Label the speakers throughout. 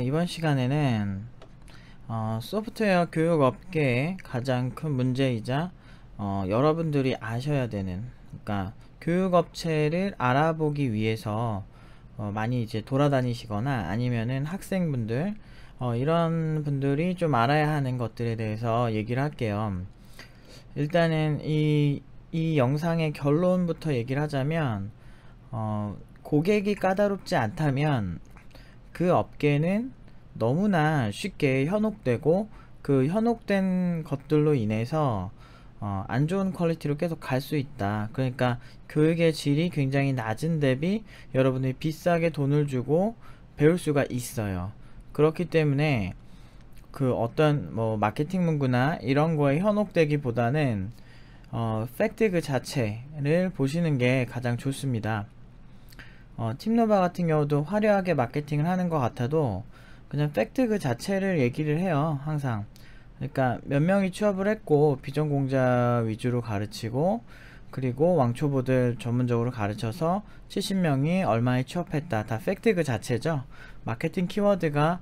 Speaker 1: 이번 시간에는 소프트웨어 교육 업계의 가장 큰 문제이자 여러분들이 아셔야 되는, 그러니까 교육 업체를 알아보기 위해서 많이 이제 돌아다니시거나 아니면은 학생분들, 이런 분들이 좀 알아야 하는 것들에 대해서 얘기를 할게요. 일단은 이 영상의 결론부터 얘기를 하자면, 고객이 까다롭지 않다면 그 업계는 너무나 쉽게 현혹되고, 그 현혹된 것들로 인해서 안 좋은 퀄리티로 계속 갈 수 있다. 그러니까 교육의 질이 굉장히 낮은 대비 여러분이 비싸게 돈을 주고 배울 수가 있어요. 그렇기 때문에 그 어떤 뭐 마케팅 문구나 이런 거에 현혹되기보다는 팩트 그 자체를 보시는 게 가장 좋습니다. 팀노바 같은 경우도 화려하게 마케팅을 하는 것 같아도 그냥 팩트 그 자체를 얘기를 해요, 항상. 그러니까 몇 명이 취업을 했고 비전공자 위주로 가르치고, 그리고 왕초보들 전문적으로 가르쳐서 70명이 얼마에 취업했다. 다 팩트 그 자체죠. 마케팅 키워드가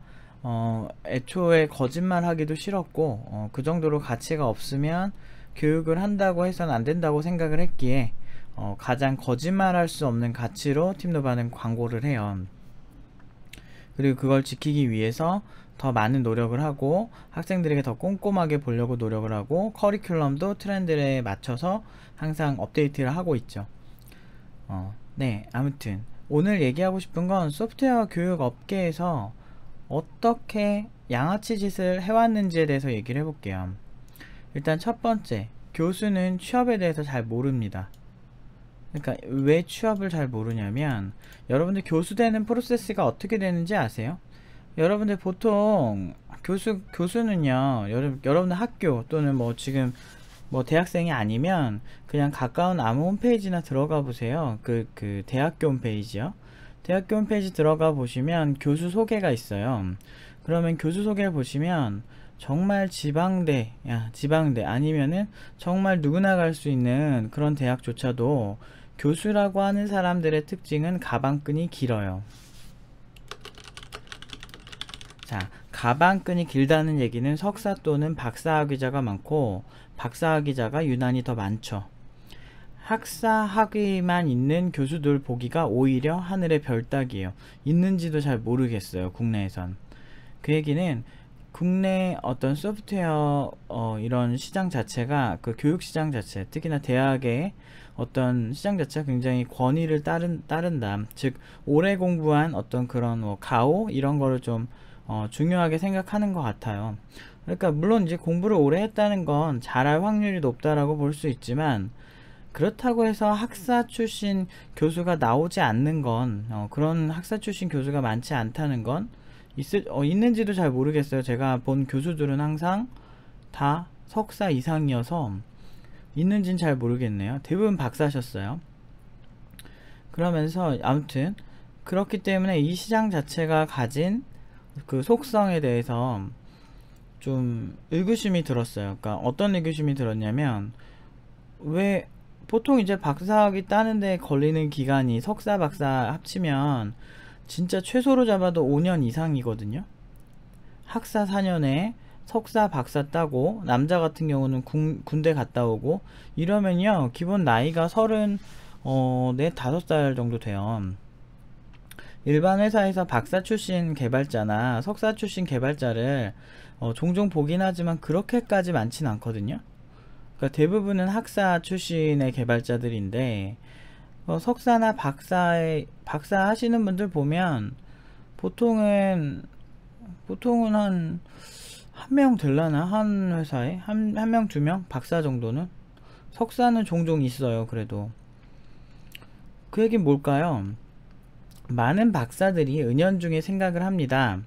Speaker 1: 애초에 거짓말 하기도 싫었고, 그 정도로 가치가 없으면 교육을 한다고 해서는 안 된다고 생각을 했기에 가장 거짓말할 수 없는 가치로 팀노바는 광고를 해요. 그리고 그걸 지키기 위해서 더 많은 노력을 하고 학생들에게 더 꼼꼼하게 보려고 노력을 하고, 커리큘럼도 트렌드에 맞춰서 항상 업데이트를 하고 있죠. 네, 아무튼 오늘 얘기하고 싶은 건 소프트웨어 교육 업계에서 어떻게 양아치 짓을 해왔는지에 대해서 얘기를 해볼게요. 일단 첫 번째, 교수는 취업에 대해서 잘 모릅니다. 그러니까 왜 취업을 잘 모르냐면, 여러분들 교수 되는 프로세스가 어떻게 되는지 아세요? 여러분들 보통 교수는요, 여러분들 학교 또는 뭐 지금 뭐 대학생이 아니면 그냥 가까운 아무 홈페이지나 들어가 보세요. 그 대학교 홈페이지요. 대학교 홈페이지 들어가 보시면 교수 소개가 있어요. 그러면 교수 소개를 보시면 정말 지방대 아니면은 정말 누구나 갈 수 있는 그런 대학조차도 교수라고 하는 사람들의 특징은 가방끈이 길어요. 자, 가방끈이 길다는 얘기는 석사 또는 박사학위자가 많고, 박사학위자가 유난히 더 많죠. 학사학위만 있는 교수들 보기가 오히려 하늘의 별 따기예요. 있는지도 잘 모르겠어요, 국내에선. 그 얘기는 국내 어떤 소프트웨어 이런 시장 자체가, 그 교육 시장 자체, 특히나 대학의 어떤 시장 자체가 굉장히 권위를 따른다. 즉 오래 공부한 어떤 그런 뭐 가오 이런 거를 좀 중요하게 생각하는 것 같아요. 그러니까 물론 이제 공부를 오래 했다는 건 잘할 확률이 높다라고 볼 수 있지만, 그렇다고 해서 학사 출신 교수가 나오지 않는 건, 그런 학사 출신 교수가 많지 않다는 건 있는지도 잘 모르겠어요. 제가 본 교수들은 항상 다 석사 이상이어서 있는지는 잘 모르겠네요. 대부분 박사셨어요. 그러면서 아무튼 그렇기 때문에 이 시장 자체가 가진 그 속성에 대해서 좀 의구심이 들었어요. 그러니까 어떤 의구심이 들었냐면, 왜 보통 이제 박사학위 따는데 걸리는 기간이 석사 박사 합치면 진짜 최소로 잡아도 5년 이상이거든요. 학사 4년에 석사 박사 따고, 남자 같은 경우는 군대 갔다 오고 이러면요 기본 나이가 35살 정도 돼요. 일반 회사에서 박사 출신 개발자나 석사 출신 개발자를 종종 보긴 하지만 그렇게까지 많진 않거든요. 그러니까 대부분은 학사 출신의 개발자들인데, 석사나 박사 하시는 분들 보면 보통은 한 명 될라나, 한 회사에 한 명 두 명 박사 정도는. 석사는 종종 있어요. 그래도 그 얘기는 뭘까요? 많은 박사들이 은연중에 생각을 합니다.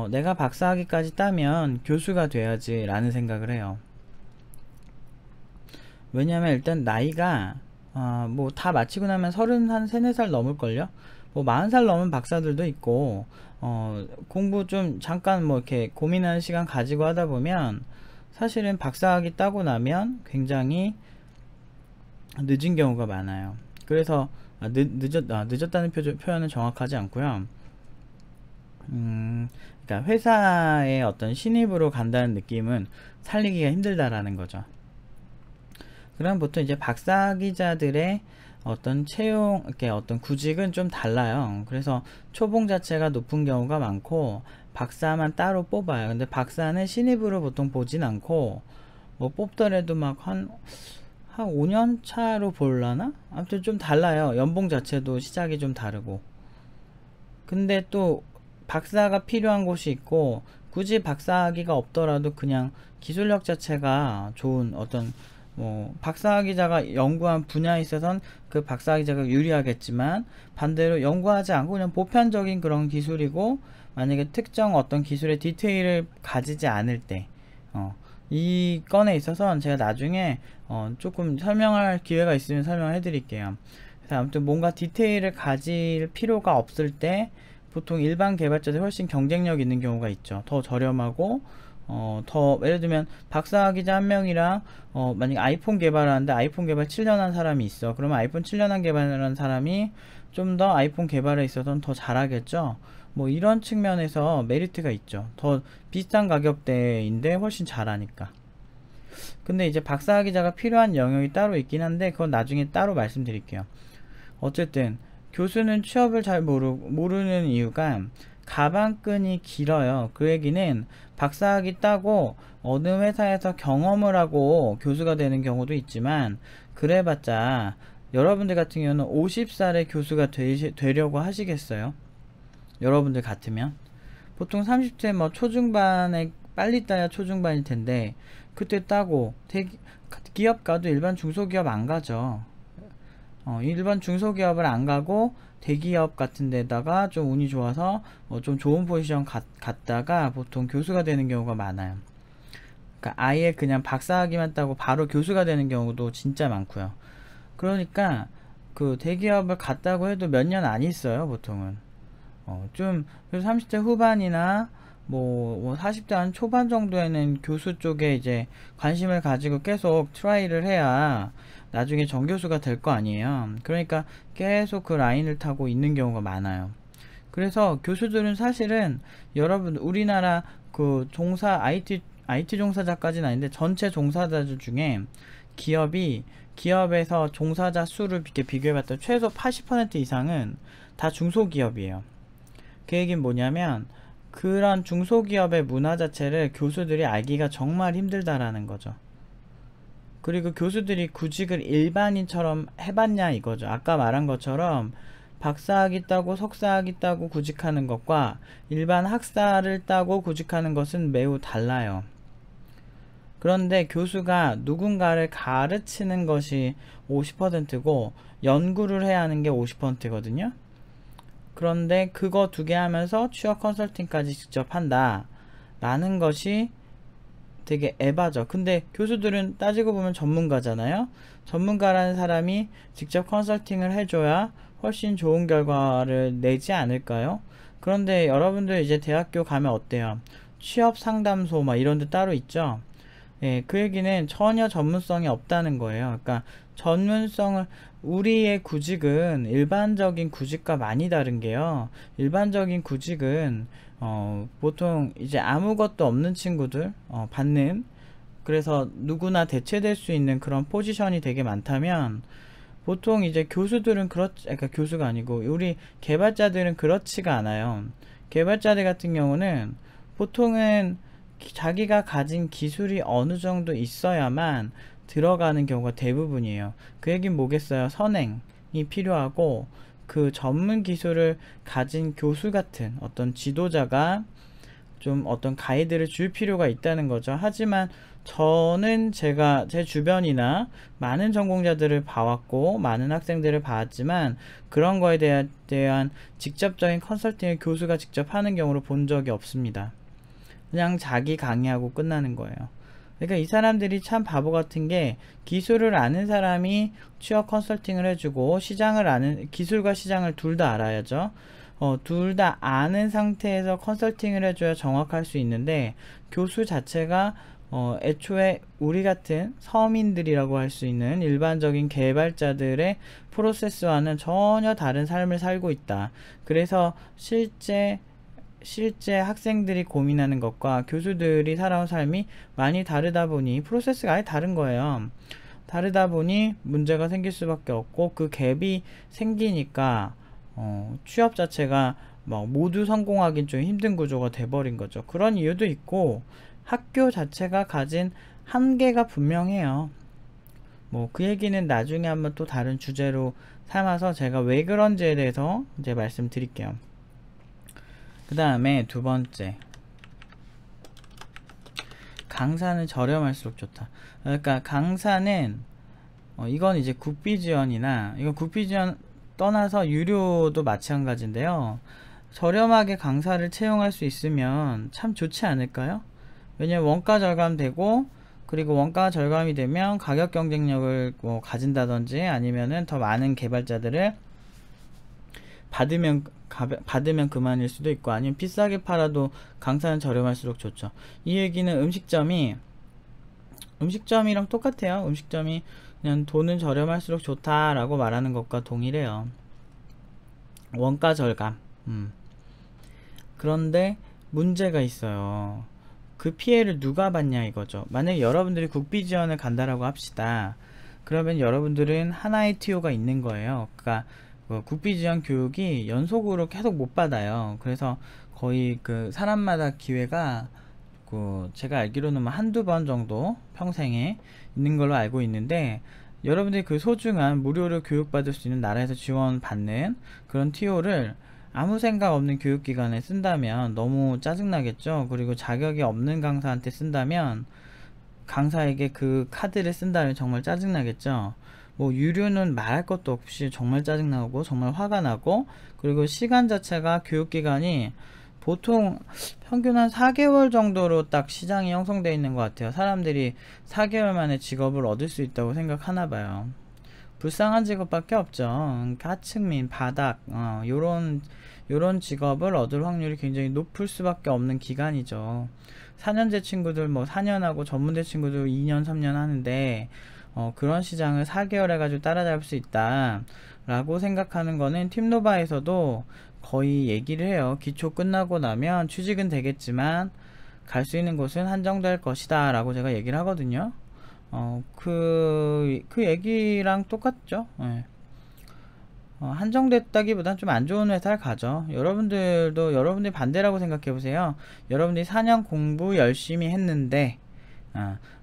Speaker 1: 내가 박사학위까지 따면 교수가 돼야지 라는 생각을 해요. 왜냐면 일단 나이가 뭐 다 마치고 나면 33살 넘을걸요. 뭐 40살 넘은 박사들도 있고, 공부 좀 잠깐 뭐 이렇게 고민하는 시간 가지고 하다 보면 사실은 박사학위 따고 나면 굉장히 늦은 경우가 많아요. 그래서 늦었다는 표현은 정확하지 않고요. 그러니까 회사의 어떤 신입으로 간다는 느낌은 살리기가 힘들다라는 거죠. 그럼 보통 이제 박사 기자들의 어떤 채용, 이렇게 어떤 구직은 좀 달라요. 그래서 초봉 자체가 높은 경우가 많고, 박사만 따로 뽑아요. 근데 박사는 신입으로 보통 보진 않고, 뭐 뽑더라도 막 한 5년 차로 볼라나? 아무튼 좀 달라요. 연봉 자체도 시작이 좀 다르고. 근데 또 박사가 필요한 곳이 있고, 굳이 박사학위가 없더라도 그냥 기술력 자체가 좋은 어떤 뭐 박사학위자가 연구한 분야에 있어서는 그 박사학위자가 유리하겠지만, 반대로 연구하지 않고 그냥 보편적인 그런 기술이고, 만약에 특정 어떤 기술의 디테일을 가지지 않을 때 이 건에 있어서는 제가 나중에 조금 설명할 기회가 있으면 설명해 드릴게요. 그래서 아무튼 뭔가 디테일을 가질 필요가 없을 때 보통 일반 개발자들이 훨씬 경쟁력 있는 경우가 있죠. 더 저렴하고 더 예를 들면 박사학위자 한 명이랑 만약에 아이폰 개발하는데 아이폰 개발 7년 한 사람이 있어. 그러면 아이폰 7년 한 개발하는 사람이 좀 더 아이폰 개발에 있어서는 더 잘하겠죠. 뭐 이런 측면에서 메리트가 있죠. 더 비슷한 가격대인데 훨씬 잘하니까. 근데 이제 박사학위자가 필요한 영역이 따로 있긴 한데 그건 나중에 따로 말씀드릴게요. 어쨌든 교수는 취업을 잘 모르는 이유가 가방끈이 길어요. 그 얘기는 박사학위 따고 어느 회사에서 경험을 하고 교수가 되는 경우도 있지만, 그래봤자 여러분들 같은 경우는 50살에 교수가 되려고 하시겠어요? 여러분들 같으면 보통 30대 뭐 초중반에 빨리 따야 초중반일 텐데, 그때 따고 기업 가도 일반 중소기업 안 가죠. 일반 중소기업을 안 가고 대기업 같은 데다가 좀 운이 좋아서 좀 좋은 포지션 갔다가 보통 교수가 되는 경우가 많아요. 그러니까 아예 그냥 박사학위만 따고 바로 교수가 되는 경우도 진짜 많고요. 그러니까 그 대기업을 갔다고 해도 몇 년 안 있어요, 보통은. 좀 그래서 30대 후반이나 뭐 40대 한 초반 정도에는 교수 쪽에 이제 관심을 가지고 계속 트라이를 해야 나중에 정교수가 될 거 아니에요. 그러니까 계속 그 라인을 타고 있는 경우가 많아요. 그래서 교수들은 사실은 여러분 우리나라 그 IT 종사자까지는 아닌데 전체 종사자들 중에 기업에서 종사자 수를 이렇게 비교해봤더니 최소 80% 이상은 다 중소기업이에요. 그 얘기는 뭐냐면 그런 중소기업의 문화 자체를 교수들이 알기가 정말 힘들다라는 거죠. 그리고 교수들이 구직을 일반인처럼 해봤냐 이거죠. 아까 말한 것처럼 박사학위 따고 석사학위 따고 구직하는 것과 일반 학사를 따고 구직하는 것은 매우 달라요. 그런데 교수가 누군가를 가르치는 것이 50%고 연구를 해야 하는 게 50%거든요. 그런데 그거 두 개 하면서 취업 컨설팅까지 직접 한다 라는 것이 되게 에바죠. 근데 교수들은 따지고 보면 전문가잖아요. 전문가라는 사람이 직접 컨설팅을 해줘야 훨씬 좋은 결과를 내지 않을까요? 그런데 여러분들 이제 대학교 가면 어때요? 취업 상담소 막 이런 데 따로 있죠. 예, 그 얘기는 전혀 전문성이 없다는 거예요. 그러니까 우리의 구직은 일반적인 구직과 많이 다른 게요. 일반적인 구직은 보통 이제 아무것도 없는 친구들 받는, 그래서 누구나 대체될 수 있는 그런 포지션이 되게 많다면, 보통 이제 교수들은 그러니까 교수가 아니고 우리 개발자들은 그렇지가 않아요. 개발자들 같은 경우는 보통은 자기가 가진 기술이 어느 정도 있어야만 들어가는 경우가 대부분이에요. 그 얘기는 뭐겠어요? 선행이 필요하고 그 전문 기술을 가진 교수 같은 어떤 지도자가 좀 어떤 가이드를 줄 필요가 있다는 거죠. 하지만 저는 제 주변이나 많은 전공자들을 봐왔고 많은 학생들을 봐왔지만 그런 거에 대한 직접적인 컨설팅을 교수가 직접 하는 경우를 본 적이 없습니다. 그냥 자기 강의하고 끝나는 거예요. 그러니까 이 사람들이 참 바보 같은 게, 기술을 아는 사람이 취업 컨설팅을 해주고 기술과 시장을 둘 다 알아야죠. 둘 다 아는 상태에서 컨설팅을 해줘야 정확할 수 있는데, 교수 자체가 애초에 우리 같은 서민들이라고 할 수 있는 일반적인 개발자들의 프로세스와는 전혀 다른 삶을 살고 있다. 그래서 실제 학생들이 고민하는 것과 교수들이 살아온 삶이 많이 다르다 보니 프로세스가 아예 다른 거예요. 다르다 보니 문제가 생길 수밖에 없고, 그 갭이 생기니까 취업 자체가 막 모두 성공하긴 좀 힘든 구조가 돼버린 거죠. 그런 이유도 있고, 학교 자체가 가진 한계가 분명해요. 뭐 그 얘기는 나중에 한번 또 다른 주제로 삼아서 제가 왜 그런지에 대해서 이제 말씀드릴게요. 그 다음에 두 번째, 강사는 저렴할수록 좋다. 그러니까 강사는 이건 이제 국비 지원이나, 이건 국비 지원 떠나서 유료도 마찬가지인데요. 저렴하게 강사를 채용할 수 있으면 참 좋지 않을까요? 왜냐면 원가 절감되고, 그리고 원가 절감이 되면 가격 경쟁력을 뭐 가진다든지, 아니면은 더 많은 개발자들을 받으면 그만일 수도 있고, 아니면 비싸게 팔아도 강사는 저렴할수록 좋죠. 이 얘기는 음식점이랑 똑같아요. 음식점이 그냥 돈은 저렴할수록 좋다라고 말하는 것과 동일해요. 원가 절감. 그런데 문제가 있어요. 그 피해를 누가 받냐 이거죠. 만약에 여러분들이 국비 지원을 간다라고 합시다. 그러면 여러분들은 하나의 TO가 있는 거예요. 그러니까 국비 지원 교육이 연속으로 계속 못 받아요. 그래서 거의 그 사람마다 기회가 제가 알기로는 뭐 한두 번 정도 평생에 있는 걸로 알고 있는데, 여러분들이 그 소중한 무료로 교육받을 수 있는 나라에서 지원받는 그런 TO를 아무 생각 없는 교육기관에 쓴다면 너무 짜증나겠죠. 그리고 자격이 없는 강사한테 쓴다면, 강사에게 그 카드를 쓴다면 정말 짜증나겠죠. 뭐 유료는 말할 것도 없이 정말 짜증나고 정말 화가 나고, 그리고 시간 자체가 교육기간이 보통 평균 한 4개월 정도로 딱 시장이 형성되어 있는 것 같아요. 사람들이 4개월 만에 직업을 얻을 수 있다고 생각하나 봐요. 불쌍한 직업밖에 없죠. 하층민, 바닥, 요런 직업을 얻을 확률이 굉장히 높을 수밖에 없는 기간이죠. 4년제 친구들 뭐 4년하고 전문대 친구들 2년 3년 하는데, 그런 시장을 4개월 해가지고 따라잡을 수 있다 라고 생각하는 거는 팀노바에서도 거의 얘기를 해요. 기초 끝나고 나면 취직은 되겠지만 갈 수 있는 곳은 한정될 것이다 라고 제가 얘기를 하거든요. 그 얘기랑 똑같죠. 네. 한정됐다기보단 좀 안 좋은 회사를 가죠. 여러분들이 반대라고 생각해 보세요. 여러분들이 4년 공부 열심히 했는데,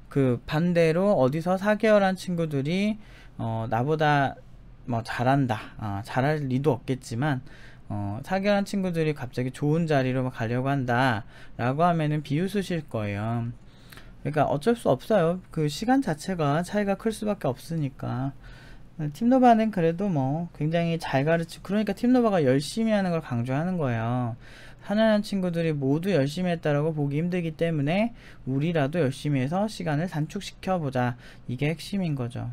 Speaker 1: 그 반대로 어디서 4개월 한 친구들이 나보다 뭐 잘한다, 잘할 리도 없겠지만 4개월 한 친구들이 갑자기 좋은 자리로 가려고 한다 라고 하면은 비웃으실 거예요. 그러니까 어쩔 수 없어요. 그 시간 자체가 차이가 클 수밖에 없으니까. 팀노바는 그래도 뭐 굉장히 잘 가르치고, 그러니까 팀노바가 열심히 하는 걸 강조하는 거예요. 4년 한 친구들이 모두 열심히 했다라고 보기 힘들기 때문에 우리라도 열심히 해서 시간을 단축시켜 보자, 이게 핵심인 거죠.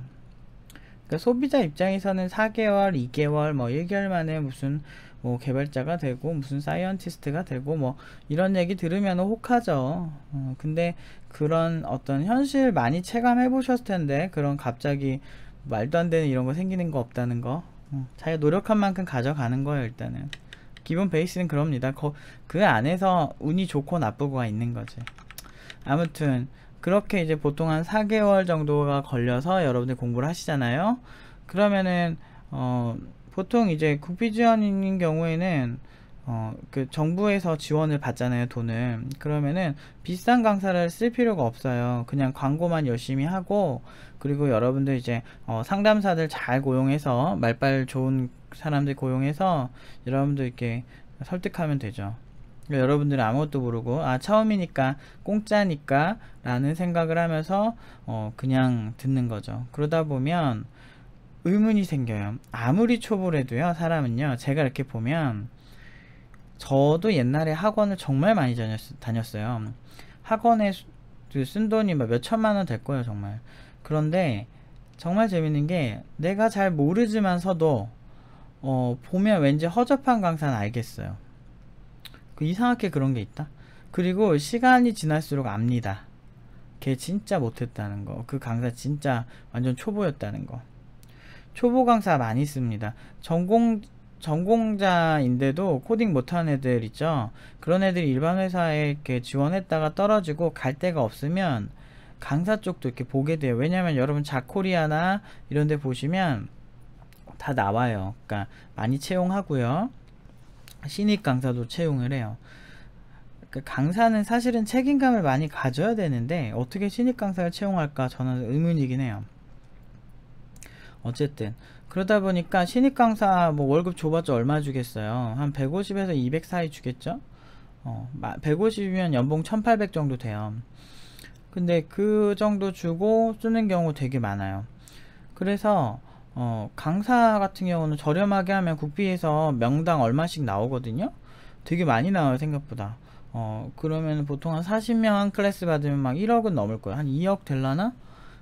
Speaker 1: 그러니까 소비자 입장에서는 4개월, 2개월, 뭐 1개월 만에 무슨 뭐 개발자가 되고 무슨 사이언티스트가 되고 뭐 이런 얘기 들으면 혹하죠. 근데 그런 어떤 현실 많이 체감해 보셨을 텐데, 그런 갑자기 말도 안 되는 이런 거 생기는 거 없다는 거, 자기가 노력한 만큼 가져가는 거예요. 일단은 기본 베이스는 그럽니다. 그 안에서 운이 좋고 나쁘고가 있는 거지. 아무튼 그렇게 이제 보통 한 4개월 정도가 걸려서 여러분들 공부를 하시잖아요. 그러면은 보통 이제 국비 지원인 경우에는 그 정부에서 지원을 받잖아요, 돈을. 그러면은 비싼 강사를 쓸 필요가 없어요. 그냥 광고만 열심히 하고, 그리고 여러분들 이제 상담사들 잘 고용해서, 말빨 좋은 사람들 고용해서 여러분들 이렇게 설득하면 되죠. 그러니까 여러분들은 아무것도 모르고 처음이니까 공짜니까 라는 생각을 하면서 그냥 듣는 거죠. 그러다 보면 의문이 생겨요. 아무리 초보래도요, 사람은요, 제가 이렇게 보면, 저도 옛날에 학원을 정말 많이 다녔어요. 학원에 쓴 돈이 몇 천만 원 될 거예요, 정말. 그런데 정말 재밌는 게, 내가 잘 모르지만서도 보면 왠지 허접한 강사는 알겠어요. 이상하게 그런 게 있다. 그리고 시간이 지날수록 압니다. 걔 진짜 못했다는 거, 그 강사 진짜 완전 초보였다는 거. 초보 강사 많이 씁니다. 전공 전공자인데도 코딩 못하는 애들 있죠. 그런 애들이 일반 회사에 이렇게 지원했다가 떨어지고 갈 데가 없으면 강사 쪽도 이렇게 보게 돼요. 왜냐면 여러분 자코리아나 이런 데 보시면 다 나와요. 그러니까 많이 채용하고요. 신입 강사도 채용을 해요. 그 강사는 사실은 책임감을 많이 가져야 되는데 어떻게 신입 강사를 채용할까 저는 의문이긴 해요. 어쨌든 그러다 보니까 신입 강사 뭐 월급 줘봤자 얼마 주겠어요. 한 150에서 200 사이 주겠죠. 150이면 연봉 1800 정도 돼요. 근데 그 정도 주고 쓰는 경우 되게 많아요. 그래서 강사 같은 경우는 저렴하게 하면 국비에서 명당 얼마씩 나오거든요. 되게 많이 나와요 생각보다. 그러면 보통 한 40명 한 클래스 받으면 막 1억은 넘을 거예요. 한 2억 될라나?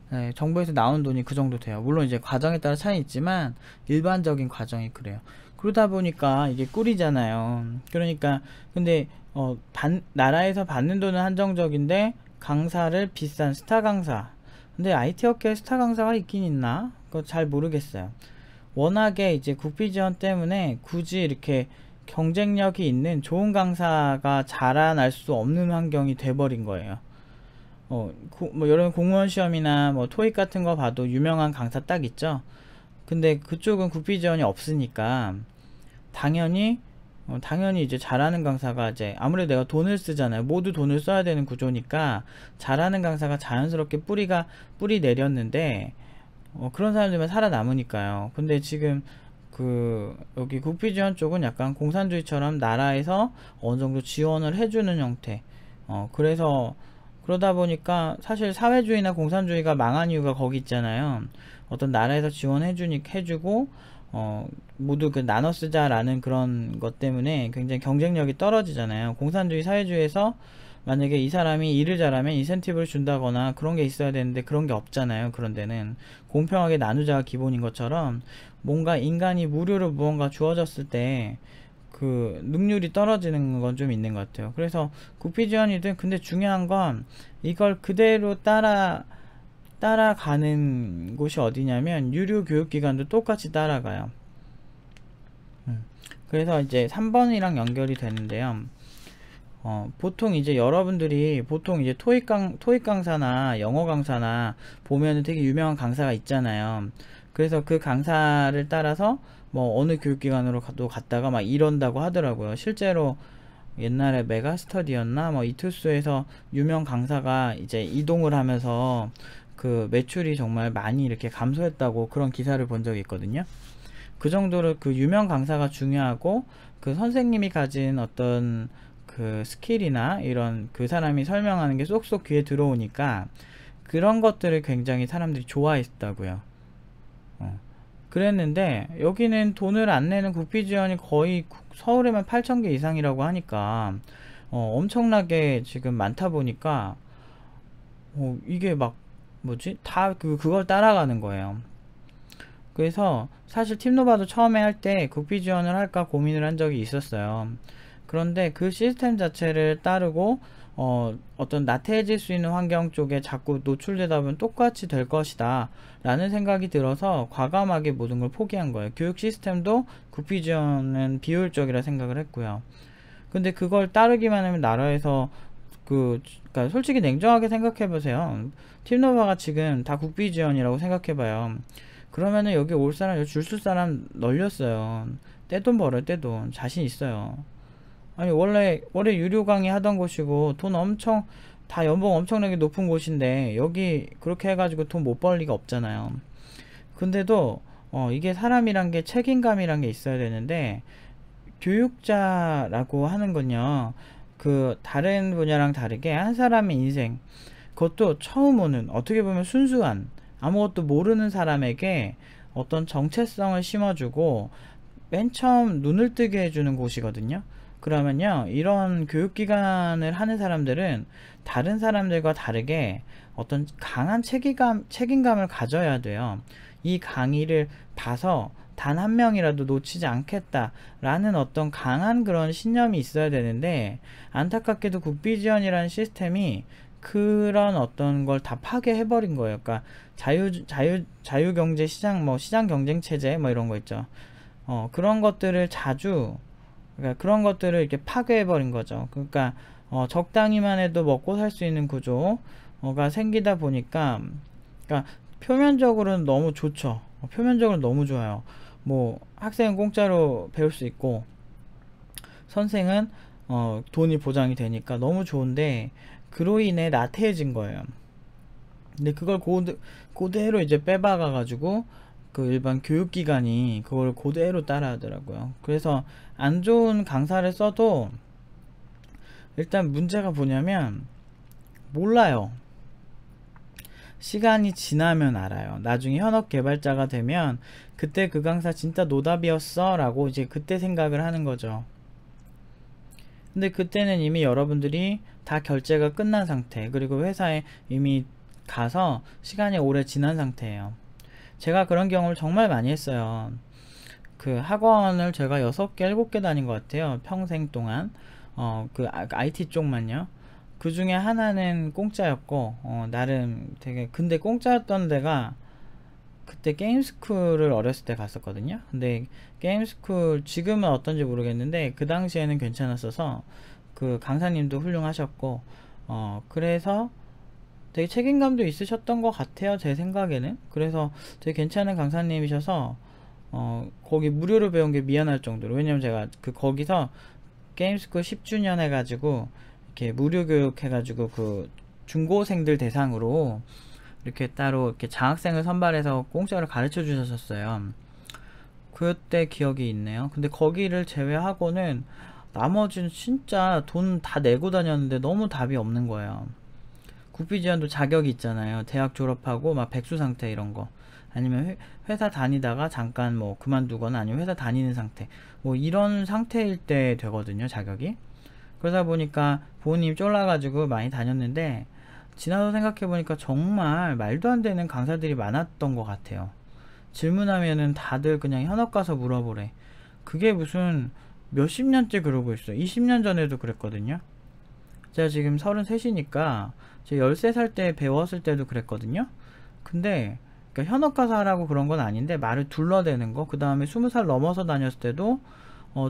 Speaker 1: 네, 정부에서 나온 돈이 그 정도 돼요. 물론 이제 과정에 따라 차이 있지만 일반적인 과정이 그래요. 그러다 보니까 이게 꿀이잖아요. 그러니까 근데 나라에서 받는 돈은 한정적인데 강사를 비싼 스타 강사, 근데 IT 업계에 스타 강사가 있긴 있나? 그거 잘 모르겠어요. 워낙에 이제 국비 지원 때문에 굳이 이렇게 경쟁력이 있는 좋은 강사가 자라날 수 없는 환경이 돼버린 거예요. 뭐 여러분 공무원 시험이나 뭐 토익 같은 거 봐도 유명한 강사 딱 있죠. 근데 그쪽은 국비 지원이 없으니까 당연히 이제 잘하는 강사가 이제 아무래도 내가 돈을 쓰잖아요. 모두 돈을 써야 되는 구조니까 잘하는 강사가 자연스럽게 뿌리 내렸는데 그런 사람들만 살아남으니까요. 근데 지금 여기 국비 지원 쪽은 약간 공산주의처럼 나라에서 어느 정도 지원을 해주는 형태. 그래서 그러다 보니까 사실 사회주의나 공산주의가 망한 이유가 거기 있잖아요. 어떤 나라에서 해주고 모두 나눠 쓰자라는 그런 것 때문에 굉장히 경쟁력이 떨어지잖아요. 공산주의 사회주의에서 만약에 이 사람이 일을 잘하면 인센티브를 준다거나 그런 게 있어야 되는데 그런 게 없잖아요. 그런 데는 공평하게 나누자가 기본인 것처럼 뭔가 인간이 무료로 무언가 주어졌을 때 그 능률이 떨어지는 건 좀 있는 것 같아요. 그래서 국비 지원이든 근데 중요한 건 이걸 그대로 따라가는 곳이 어디냐면 유료 교육기관도 똑같이 따라가요. 그래서 이제 3번이랑 연결이 되는데요. 보통 이제 여러분들이 보통 이제 토익 강사나 영어 강사나 보면은 되게 유명한 강사가 있잖아요. 그래서 그 강사를 따라서 뭐 어느 교육기관으로 갔다가 막 이런다고 하더라고요. 실제로 옛날에 메가스터디였나 뭐 이투스에서 유명 강사가 이제 이동을 하면서 그 매출이 정말 많이 이렇게 감소했다고 그런 기사를 본 적이 있거든요. 그 정도로 그 유명 강사가 중요하고 그 선생님이 가진 어떤 그 스킬이나 이런 그 사람이 설명하는 게 쏙쏙 귀에 들어오니까 그런 것들을 굉장히 사람들이 좋아했다고요. 그랬는데 여기는 돈을 안 내는 국비 지원이 거의 서울에만 8,000개 이상이라고 하니까 엄청나게 지금 많다 보니까 이게 막 뭐지? 다 그걸 따라가는 거예요. 그래서 사실 팀노바도 처음에 할 때 국비 지원을 할까 고민을 한 적이 있었어요. 그런데 그 시스템 자체를 따르고 어떤 나태해질 수 있는 환경 쪽에 자꾸 노출되다 보면 똑같이 될 것이다 라는 생각이 들어서 과감하게 모든 걸 포기한 거예요. 교육 시스템도 국비 지원은 비효율적이라 생각을 했고요. 근데 그걸 따르기만 하면 나라에서 그러니까 솔직히 냉정하게 생각해 보세요. 팀노바가 지금 다 국비 지원이라고 생각해 봐요. 그러면은 여기 올 사람, 여기 줄 쓸 사람 널렸어요. 떼돈 벌어요, 떼돈. 자신 있어요. 아니, 원래 유료 강의 하던 곳이고, 다 연봉 엄청나게 높은 곳인데, 여기 그렇게 해가지고 돈 못 벌 리가 없잖아요. 근데도, 이게 사람이란 게 책임감이란 게 있어야 되는데, 교육자라고 하는 건요, 다른 분야랑 다르게 한 사람의 인생, 그것도 처음 오는, 어떻게 보면 순수한, 아무것도 모르는 사람에게 어떤 정체성을 심어주고 맨 처음 눈을 뜨게 해주는 곳이거든요. 그러면요, 이런 교육기관을 하는 사람들은 다른 사람들과 다르게 어떤 강한 책임감을 가져야 돼요. 이 강의를 봐서 단 한 명이라도 놓치지 않겠다라는 어떤 강한 그런 신념이 있어야 되는데, 안타깝게도 국비지원이라는 시스템이 그런 어떤 걸 다 파괴해버린 거예요. 그러니까 자유경제 시장, 시장 경쟁 체제, 이런 거 있죠. 그런 것들을 자주, 그러니까 그런 것들을 이렇게 파괴해 버린 거죠. 그러니까 적당히만 해도 먹고 살 수 있는 구조가 생기다 보니까, 그러니까 표면적으로는 너무 좋죠. 표면적으로 너무 좋아요. 뭐 학생은 공짜로 배울 수 있고 선생은 돈이 보장이 되니까 너무 좋은데, 그로 인해 나태해진 거예요. 근데 그걸 그대로 이제 빼박아 가지고 그 일반 교육기관이 그걸 그대로 따라 하더라고요. 그래서 안 좋은 강사를 써도 일단 문제가 뭐냐면 몰라요. 시간이 지나면 알아요. 나중에 현업 개발자가 되면 그때 그 강사 진짜 노답이었어 라고 이제 그때 생각을 하는 거죠. 근데 그때는 이미 여러분들이 다 결제가 끝난 상태, 그리고 회사에 이미 가서 시간이 오래 지난 상태예요. 제가 그런 경험을 정말 많이 했어요. 그 학원을 제가 6개 7개 다닌 것 같아요, 평생 동안. 그 IT 쪽만요. 그 중에 하나는 공짜였고, 나름 되게, 근데 공짜였던 데가, 그때 게임스쿨을 어렸을 때 갔었거든요. 근데 게임스쿨 지금은 어떤지 모르겠는데 그 당시에는 괜찮았어서 그 강사님도 훌륭하셨고, 그래서 되게 책임감도 있으셨던 것 같아요, 제 생각에는. 그래서 되게 괜찮은 강사님이셔서 거기 무료로 배운 게 미안할 정도로. 왜냐면 제가 거기서 게임스쿨 10주년 해가지고 이렇게 무료 교육 해가지고 그 중고생들 대상으로 이렇게 따로 이렇게 장학생을 선발해서 공짜로 가르쳐 주셨었어요. 그때 기억이 있네요. 근데 거기를 제외하고는 나머지는 진짜 돈 다 내고 다녔는데 너무 답이 없는 거예요. 국비지원도 자격이 있잖아요. 대학 졸업하고 막 백수 상태 이런 거. 아니면 회사 다니다가 잠깐 뭐 그만두거나 아니면 회사 다니는 상태. 뭐 이런 상태일 때 되거든요, 자격이. 그러다 보니까 부모님이 쫄라가지고 많이 다녔는데, 지나서 생각해보니까 정말 말도 안 되는 강사들이 많았던 것 같아요. 질문하면은 다들 그냥 현업 가서 물어보래. 그게 무슨 몇십 년째 그러고 있어요. 20년 전에도 그랬거든요. 제가 지금 33이니까 제가 13살 때 배웠을 때도 그랬거든요. 근데 그러니까 현업 가서 하라고 그런 건 아닌데, 말을 둘러대는 거, 그 다음에 20살 넘어서 다녔을 때도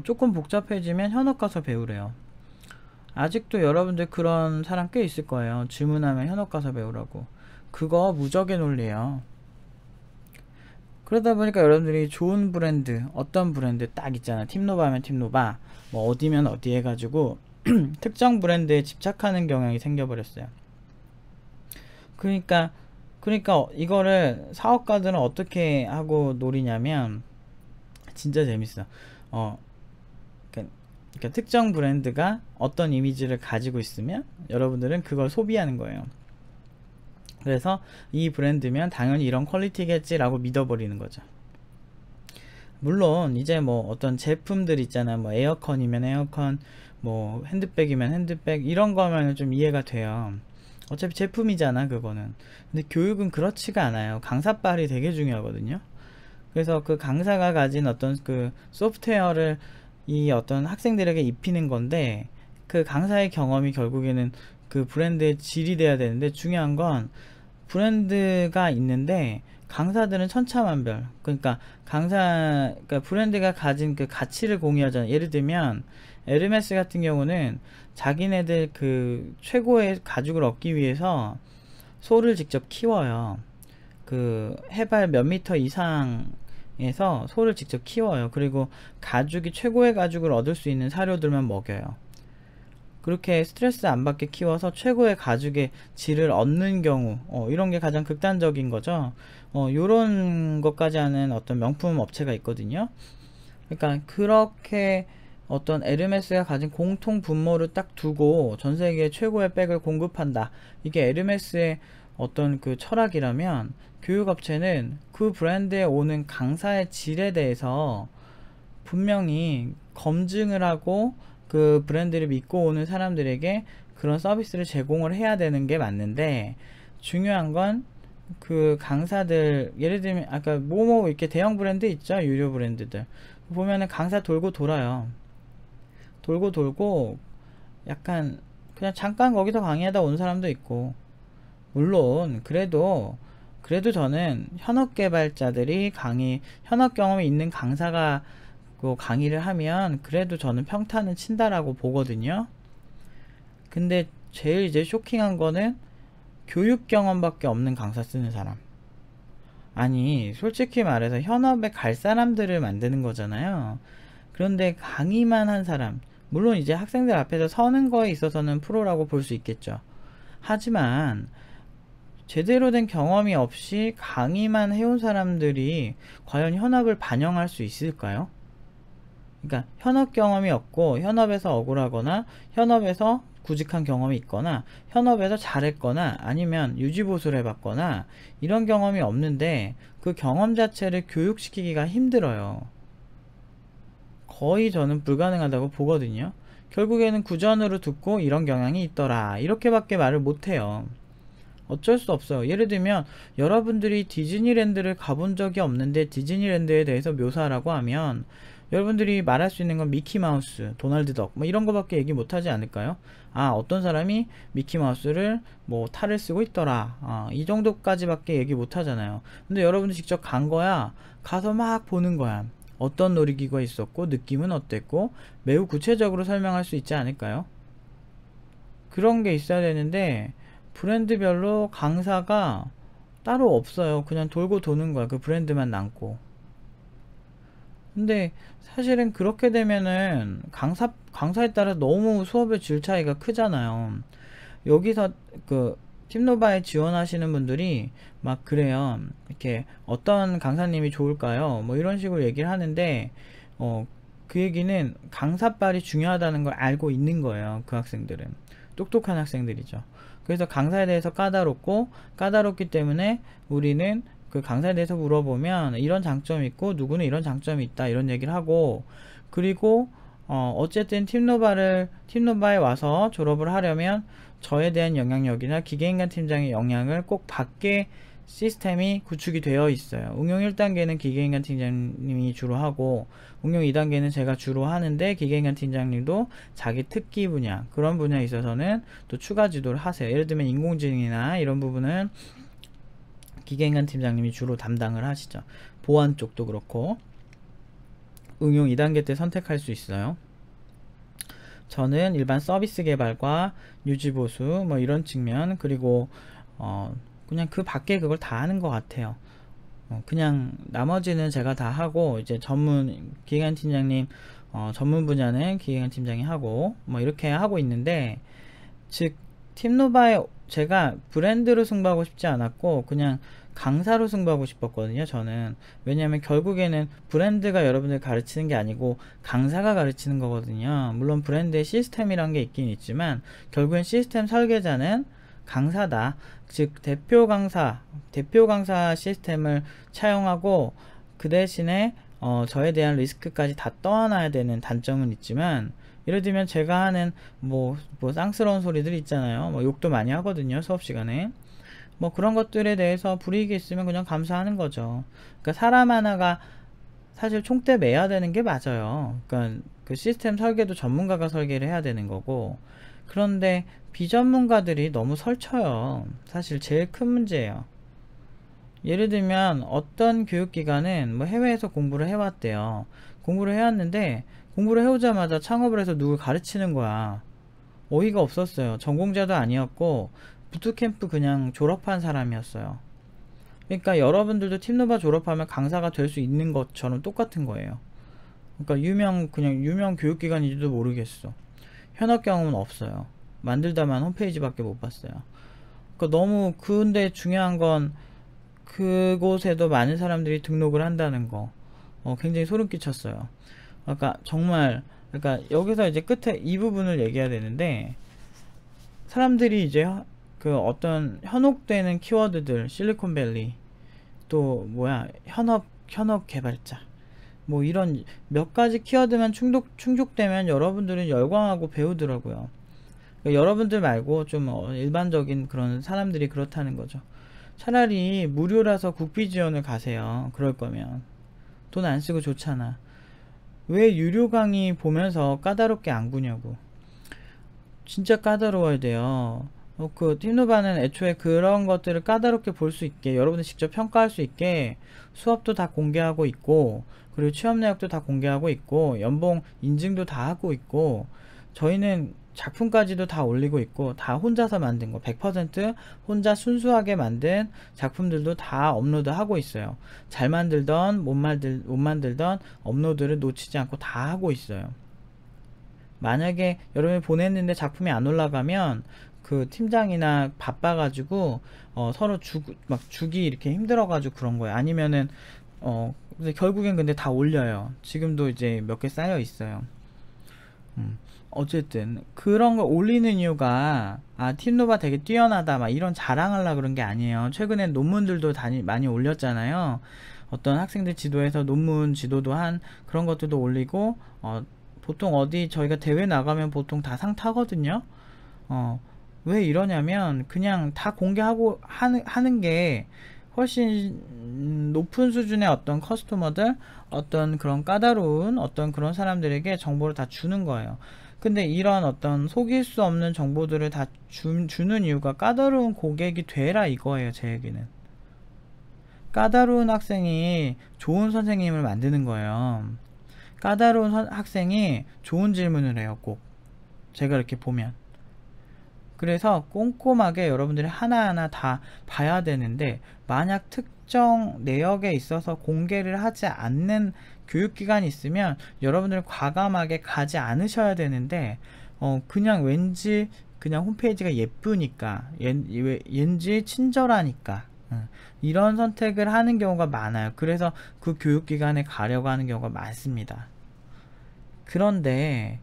Speaker 1: 조금 복잡해지면 현업 가서 배우래요. 아직도 여러분들 그런 사람 꽤 있을 거예요. 질문하면 현업 가서 배우라고. 그거 무적의 논리예요. 그러다 보니까 여러분들이 좋은 브랜드, 어떤 브랜드 딱 있잖아. 팀노바면 팀노바, 뭐 어디면 어디 해가지고 특정 브랜드에 집착하는 경향이 생겨버렸어요. 그러니까 이거를 사업가들은 어떻게 하고 노리냐면 진짜 재밌어. 그러니까 특정 브랜드가 어떤 이미지를 가지고 있으면 여러분들은 그걸 소비하는 거예요. 그래서 이 브랜드면 당연히 이런 퀄리티겠지라고 믿어버리는 거죠. 물론 이제 뭐 어떤 제품들 있잖아. 뭐 에어컨이면 에어컨, 뭐 핸드백이면 핸드백, 이런 거면 좀 이해가 돼요. 어차피 제품이잖아, 그거는. 근데 교육은 그렇지가 않아요. 강사빨이 되게 중요하거든요. 그래서 그 강사가 가진 어떤 그 소프트웨어를 이 어떤 학생들에게 입히는 건데, 그 강사의 경험이 결국에는 그 브랜드의 질이 돼야 되는데, 중요한 건 브랜드가 있는데 강사들은 천차만별. 그러니까 그러니까 브랜드가 가진 그 가치를 공유하잖아요. 예를 들면 에르메스 같은 경우는 자기네들 그 최고의 가죽을 얻기 위해서 소를 직접 키워요. 그 해발 몇 미터 이상에서 소를 직접 키워요. 그리고 가죽이 최고의 가죽을 얻을 수 있는 사료들만 먹여요. 그렇게 스트레스 안 받게 키워서 최고의 가죽의 질을 얻는 경우, 이런 게 가장 극단적인 거죠. 요런 것까지 하는 어떤 명품 업체가 있거든요. 그러니까 그렇게 어떤 에르메스가 가진 공통 분모를 딱 두고 전 세계 최고의 백을 공급한다. 이게 에르메스의 어떤 그 철학이라면, 교육업체는 그 브랜드에 오는 강사의 질에 대해서 분명히 검증을 하고 그 브랜드를 믿고 오는 사람들에게 그런 서비스를 제공을 해야 되는 게 맞는데, 중요한 건 그 강사들, 예를 들면 아까 뭐뭐 이렇게 대형 브랜드 있죠, 유료 브랜드들 보면은 강사 돌고 돌아요. 돌고 돌고 약간 그냥 잠깐 거기서 강의하다 온 사람도 있고. 물론 그래도 저는 현업 개발자들이 현업 경험이 있는 강사가 그 강의를 하면 그래도 저는 평타는 친다라고 보거든요. 근데 제일 이제 쇼킹한 거는 교육 경험밖에 없는 강사 쓰는 사람. 아니, 솔직히 말해서 현업에 갈 사람들을 만드는 거잖아요. 그런데 강의만 한 사람, 물론 이제 학생들 앞에서 서는 거에 있어서는 프로라고 볼 수 있겠죠. 하지만 제대로 된 경험이 없이 강의만 해온 사람들이 과연 현업을 반영할 수 있을까요? 그러니까 현업 경험이 없고 현업에서 억울하거나 현업에서 구직한 경험이 있거나 현업에서 잘했거나 아니면 유지보수를 해봤거나 이런 경험이 없는데 그 경험 자체를 교육시키기가 힘들어요. 거의 저는 불가능하다고 보거든요. 결국에는 구전으로 듣고 이런 경향이 있더라 이렇게밖에 말을 못해요. 어쩔 수 없어요. 예를 들면 여러분들이 디즈니랜드를 가본 적이 없는데 디즈니랜드에 대해서 묘사하라고 하면 여러분들이 말할 수 있는 건 미키마우스, 도널드 덕 뭐 이런 거밖에 얘기 못하지 않을까요? 아, 어떤 사람이 미키마우스를 뭐 탈을 쓰고 있더라, 이 정도까지밖에 얘기 못하잖아요. 근데 여러분들 직접 간 거야. 가서 막 보는 거야. 어떤 놀이기구가 있었고 느낌은 어땠고 매우 구체적으로 설명할 수 있지 않을까요? 그런 게 있어야 되는데 브랜드별로 강사가 따로 없어요. 그냥 돌고 도는 거야. 그 브랜드만 남고. 근데 사실은 그렇게 되면은 강사에 따라 너무 수업의 질 차이가 크잖아요. 여기서 그 팀노바에 지원하시는 분들이 막 그래요. 이렇게 어떤 강사님이 좋을까요? 뭐 이런 식으로 얘기를 하는데 그 얘기는 강사빨이 중요하다는 걸 알고 있는 거예요. 그 학생들은 똑똑한 학생들이죠. 그래서 강사에 대해서 까다롭기 때문에 우리는 그 강사에 대해서 물어보면 이런 장점이 있고 누구는 이런 장점이 있다 이런 얘기를 하고, 그리고 어쨌든 팀노바에 와서 졸업을 하려면 저에 대한 영향력이나 기계인간 팀장의 영향을 꼭 받게 시스템이 구축이 되어 있어요. 응용 1단계는 기계인간 팀장님이 주로 하고 응용 2단계는 제가 주로 하는데 기계인간 팀장님도 자기 특기 분야 그런 분야에 있어서는 또 추가 지도를 하세요. 예를 들면 인공지능이나 이런 부분은 기계인간 팀장님이 주로 담당을 하시죠. 보안 쪽도 그렇고 응용 2단계 때 선택할 수 있어요. 저는 일반 서비스 개발과 유지보수 뭐 이런 측면, 그리고 그냥 그 밖에 그걸 다 하는 것 같아요. 그냥 나머지는 제가 다 하고 이제 기획안 팀장님 전문 분야는 기획안 팀장이 하고 뭐 이렇게 하고 있는데, 즉 팀노바에 제가 브랜드로 승부하고 싶지 않았고 그냥 강사로 승부하고 싶었거든요. 저는 왜냐하면 결국에는 브랜드가 여러분들 가르치는 게 아니고 강사가 가르치는 거거든요. 물론 브랜드의 시스템이란 게 있긴 있지만 결국엔 시스템 설계자는 강사다. 즉 대표 강사 시스템을 차용하고 그 대신에 저에 대한 리스크까지 다 떠안아야 되는 단점은 있지만, 예를 들면 제가 하는 뭐 쌍스러운 소리들 있잖아요. 뭐 욕도 많이 하거든요, 수업 시간에. 뭐 그런 것들에 대해서 불이익이 있으면 그냥 감사하는 거죠. 그러니까 사람 하나가 사실 총대 매야 되는 게 맞아요. 그러니까 그 시스템 설계도 전문가가 설계를 해야 되는 거고, 그런데 비전문가들이 너무 설쳐요. 사실 제일 큰 문제예요. 예를 들면 어떤 교육기관은 뭐 해외에서 공부를 해왔대요. 공부를 해왔는데 공부를 해오자마자 창업을 해서 누굴 가르치는 거야. 어이가 없었어요. 전공자도 아니었고 부트캠프 그냥 졸업한 사람이었어요. 그러니까 여러분들도 팀노바 졸업하면 강사가 될 수 있는 것처럼 똑같은 거예요. 그러니까 그냥 유명 교육기관인지도 모르겠어. 현업 경험은 없어요. 만들다만 홈페이지밖에 못 봤어요. 그러니까 너무, 근데 중요한 건 그곳에도 많은 사람들이 등록을 한다는 거. 굉장히 소름 끼쳤어요. 그러니까 정말, 그러니까 여기서 이제 끝에 이 부분을 얘기해야 되는데, 사람들이 이제 그 어떤 현혹되는 키워드들, 실리콘밸리, 또 뭐야, 현업 개발자, 뭐 이런 몇 가지 키워드만 충족되면 여러분들은 열광하고 배우더라고요. 그러니까 여러분들 말고 좀 일반적인 그런 사람들이 그렇다는 거죠. 차라리 무료라서 국비 지원을 가세요. 그럴 거면 돈 안 쓰고 좋잖아. 왜 유료 강의 보면서 까다롭게 안 구냐고. 진짜 까다로워야 돼요. 그 팀노바는 애초에 그런 것들을 까다롭게 볼 수 있게, 여러분들 직접 평가할 수 있게 수업도 다 공개하고 있고, 그리고 취업 내역도 다 공개하고 있고, 연봉 인증도 다 하고 있고, 저희는 작품까지도 다 올리고 있고, 다 혼자서 만든 거 100% 혼자 순수하게 만든 작품들도 다 업로드 하고 있어요. 잘 만들던 못 만들던 업로드를 놓치지 않고 다 하고 있어요. 만약에 여러분이 보냈는데 작품이 안 올라가면 그 팀장이나 바빠가지고 서로 막 주기 이렇게 힘들어가지고 그런 거예요. 아니면은 근데 결국엔 근데 다 올려요. 지금도 이제 몇 개 쌓여 있어요. 어쨌든 그런 거 올리는 이유가 팀노바 되게 뛰어나다 막 이런 자랑하려고 그런 게 아니에요. 최근에 논문들도 많이 올렸잖아요. 어떤 학생들 지도에서 논문 지도도 한 그런 것들도 올리고, 보통 어디 저희가 대회 나가면 보통 다 상 타거든요. 왜 이러냐면 그냥 다 공개하고 하는 게 훨씬 높은 수준의 어떤 커스터머들, 어떤 그런 까다로운 어떤 그런 사람들에게 정보를 다 주는 거예요. 근데 이런 어떤 속일 수 없는 정보들을 다 주는 이유가 까다로운 고객이 되라 이거예요. 제 얘기는 까다로운 학생이 좋은 선생님을 만드는 거예요. 까다로운 학생이 좋은 질문을 해요. 꼭 제가 이렇게 보면. 그래서 꼼꼼하게 여러분들이 하나하나 다 봐야 되는데, 만약 특정 내역에 있어서 공개를 하지 않는 교육기관이 있으면 여러분들은 과감하게 가지 않으셔야 되는데, 그냥 왠지 그냥 홈페이지가 예쁘니까, 왠지 친절하니까 이런 선택을 하는 경우가 많아요. 그래서 그 교육기관에 가려고 하는 경우가 많습니다. 그런데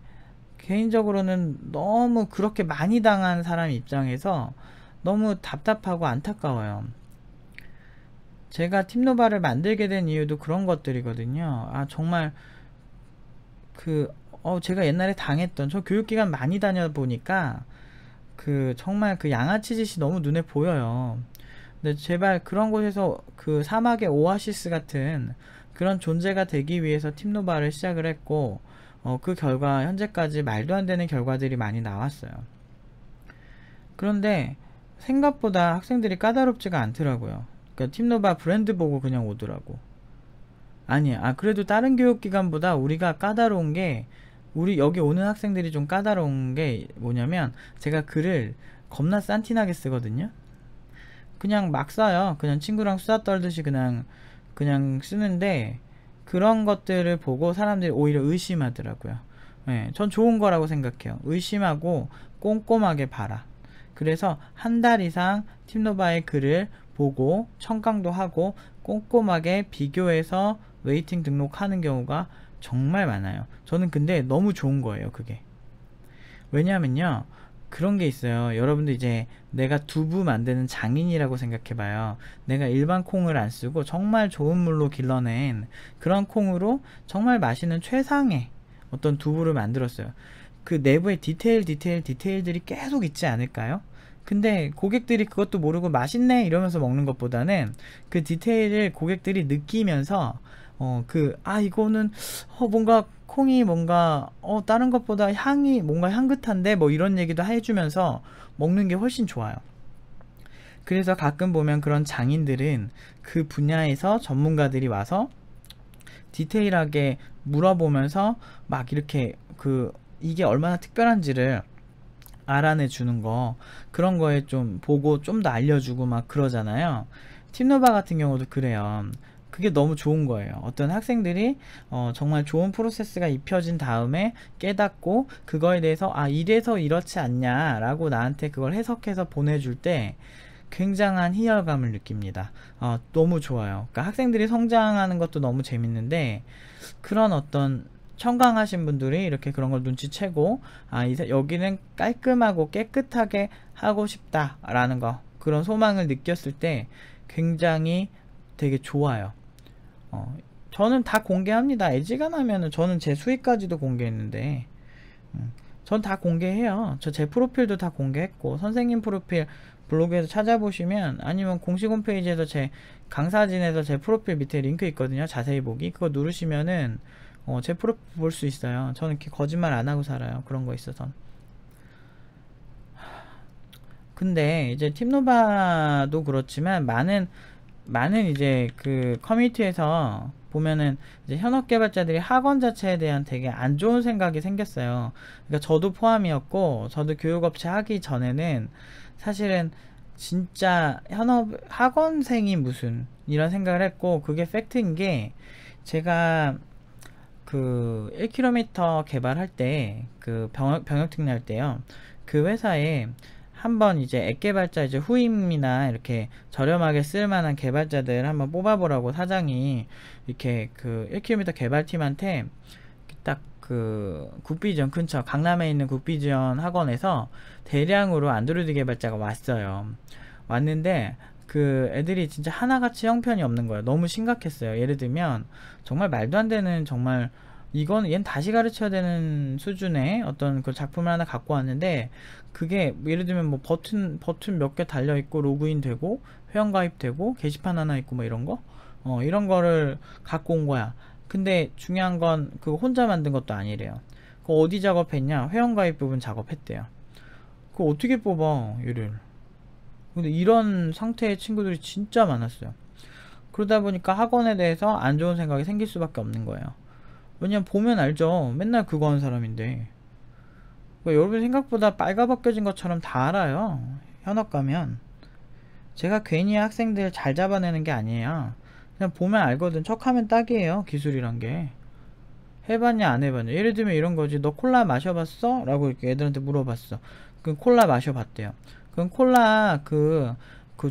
Speaker 1: 개인적으로는 너무 그렇게 많이 당한 사람 입장에서 너무 답답하고 안타까워요. 제가 팀노바를 만들게 된 이유도 그런 것들이거든요. 정말 제가 옛날에 당했던, 저 교육기관 많이 다녀보니까 정말 그 양아치 짓이 너무 눈에 보여요. 근데 제발 그런 곳에서 그 사막의 오아시스 같은 그런 존재가 되기 위해서 팀노바를 시작을 했고, 그 결과 현재까지 말도 안 되는 결과들이 많이 나왔어요. 그런데 생각보다 학생들이 까다롭지가 않더라고요. 그러니까 팀노바 브랜드 보고 그냥 오더라고. 아니야. 그래도 다른 교육기관보다 우리가 까다로운 게, 우리 여기 오는 학생들이 좀 까다로운 게 뭐냐면, 제가 글을 겁나 싼티나게 쓰거든요. 그냥 막 써요. 그냥 친구랑 수다 떨듯이 그냥 쓰는데, 그런 것들을 보고 사람들이 오히려 의심하더라고요. 전 좋은 거라고 생각해요. 의심하고 꼼꼼하게 봐라. 그래서 한 달 이상 팀노바의 글을 보고 청강도 하고 꼼꼼하게 비교해서 웨이팅 등록하는 경우가 정말 많아요. 저는 근데 너무 좋은 거예요, 그게. 왜냐면요, 그런 게 있어요. 여러분들 이제 내가 두부 만드는 장인이라고 생각해봐요. 내가 일반 콩을 안 쓰고 정말 좋은 물로 길러낸 그런 콩으로 정말 맛있는 최상의 어떤 두부를 만들었어요. 그 내부의 디테일들이 계속 있지 않을까요? 근데 고객들이 그것도 모르고 맛있네 이러면서 먹는 것보다는 그 디테일을 고객들이 느끼면서 이거는 뭔가 콩이 뭔가 다른 것보다 향이 뭔가 향긋한데 뭐 이런 얘기도 해주면서 먹는 게 훨씬 좋아요. 그래서 가끔 보면 그런 장인들은 그 분야에서 전문가들이 와서 디테일하게 물어보면서 막 이렇게 이게 얼마나 특별한지를 알아내 주는 거, 그런 거에 좀 보고 좀 더 알려주고 막 그러잖아요. 팀노바 같은 경우도 그래요. 그게 너무 좋은 거예요. 어떤 학생들이 정말 좋은 프로세스가 입혀진 다음에 깨닫고 그거에 대해서 이래서 이렇지 않냐 라고 나한테 그걸 해석해서 보내줄 때 굉장한 희열감을 느낍니다. 너무 좋아요. 그러니까 학생들이 성장하는 것도 너무 재밌는데, 그런 어떤 청강하신 분들이 이렇게 그런 걸 눈치채고 여기는 깔끔하고 깨끗하게 하고 싶다 라는 거, 그런 소망을 느꼈을 때 굉장히 되게 좋아요. 저는 다 공개합니다. 애지간하면은 저는 제 수익까지도 공개했는데, 전 다 공개해요. 제 프로필도 다 공개했고, 선생님 프로필 블로그에서 찾아보시면, 아니면 공식 홈페이지에서 제 강사진에서 제 프로필 밑에 링크 있거든요. 자세히 보기. 그거 누르시면은 제 프로필 볼 수 있어요. 저는 이렇게 거짓말 안 하고 살아요. 그런 거 있어서. 근데 이제 팀노바도 그렇지만 많은 이제 그 커뮤니티에서 보면은 이제 현업 개발자들이 학원 자체에 대한 되게 안 좋은 생각이 생겼어요. 그러니까 저도 포함이었고, 저도 교육업체 하기 전에는 사실은 진짜 현업 학원생이 무슨 이런 생각을 했고, 그게 팩트인 게, 제가 그 1km 개발할 때 그 병역 특례할 때요, 그 회사에 한번 이제 앱 개발자 이제 후임이나 이렇게 저렴하게 쓸 만한 개발자들 한번 뽑아보라고 사장이 이렇게 그 1km 개발팀한테 딱 그 굿비전 근처 강남에 있는 굿비전 학원에서 대량으로 안드로이드 개발자가 왔어요. 왔는데 그 애들이 진짜 하나같이 형편이 없는 거예요. 너무 심각했어요. 예를 들면 정말 말도 안 되는, 정말 이건 얜 다시 가르쳐야 되는 수준의 어떤 그 작품을 하나 갖고 왔는데, 그게 예를 들면 뭐 버튼 몇 개 달려 있고 로그인 되고 회원 가입되고 게시판 하나 있고 뭐 이런 거, 이런 거를 갖고 온 거야. 근데 중요한 건 그거 혼자 만든 것도 아니래요. 그거 어디 작업했냐? 회원 가입 부분 작업했대요. 그거 어떻게 뽑아 얘를? 근데 이런 상태의 친구들이 진짜 많았어요. 그러다 보니까 학원에 대해서 안 좋은 생각이 생길 수밖에 없는 거예요. 왜냐면 보면 알죠. 맨날 그거 하는 사람인데. 그러니까 여러분 생각보다 빨가벗겨진 것처럼 다 알아요. 현업 가면. 제가 괜히 학생들 잘 잡아내는 게 아니에요. 그냥 보면 알거든. 척하면 딱이에요. 기술이란 게. 해봤냐 안 해봤냐. 예를 들면 이런 거지. 너 콜라 마셔봤어? 라고 이렇게 애들한테 물어봤어. 그럼 콜라 마셔봤대요. 그럼 콜라 그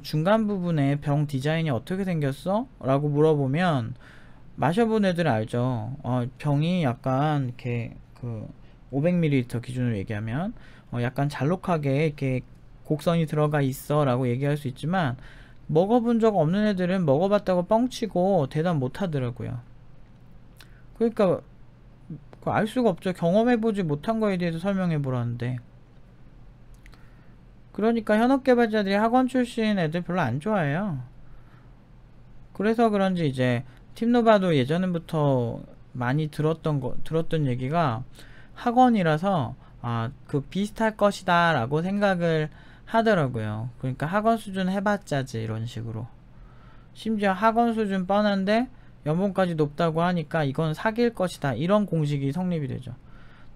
Speaker 1: 중간 부분에 병 디자인이 어떻게 생겼어? 라고 물어보면 마셔본 애들은 알죠. 병이 약간 이렇게 그 500ml 기준으로 얘기하면 약간 잘록하게 이렇게 곡선이 들어가 있어 라고 얘기할 수 있지만, 먹어본 적 없는 애들은 먹어봤다고 뻥치고 대답 못 하더라고요. 그러니까 알 수가 없죠. 경험해보지 못한 거에 대해서 설명해보라는데. 그러니까 현업 개발자들이 학원 출신 애들 별로 안 좋아해요. 그래서 그런지 이제 팀노바도 예전부터 많이 들었던 얘기가 학원이라서 그 비슷할 것이다 라고 생각을 하더라고요. 그러니까 학원 수준 해봤자지 이런 식으로. 심지어 학원 수준 뻔한데 연봉까지 높다고 하니까 이건 사기일 것이다, 이런 공식이 성립이 되죠.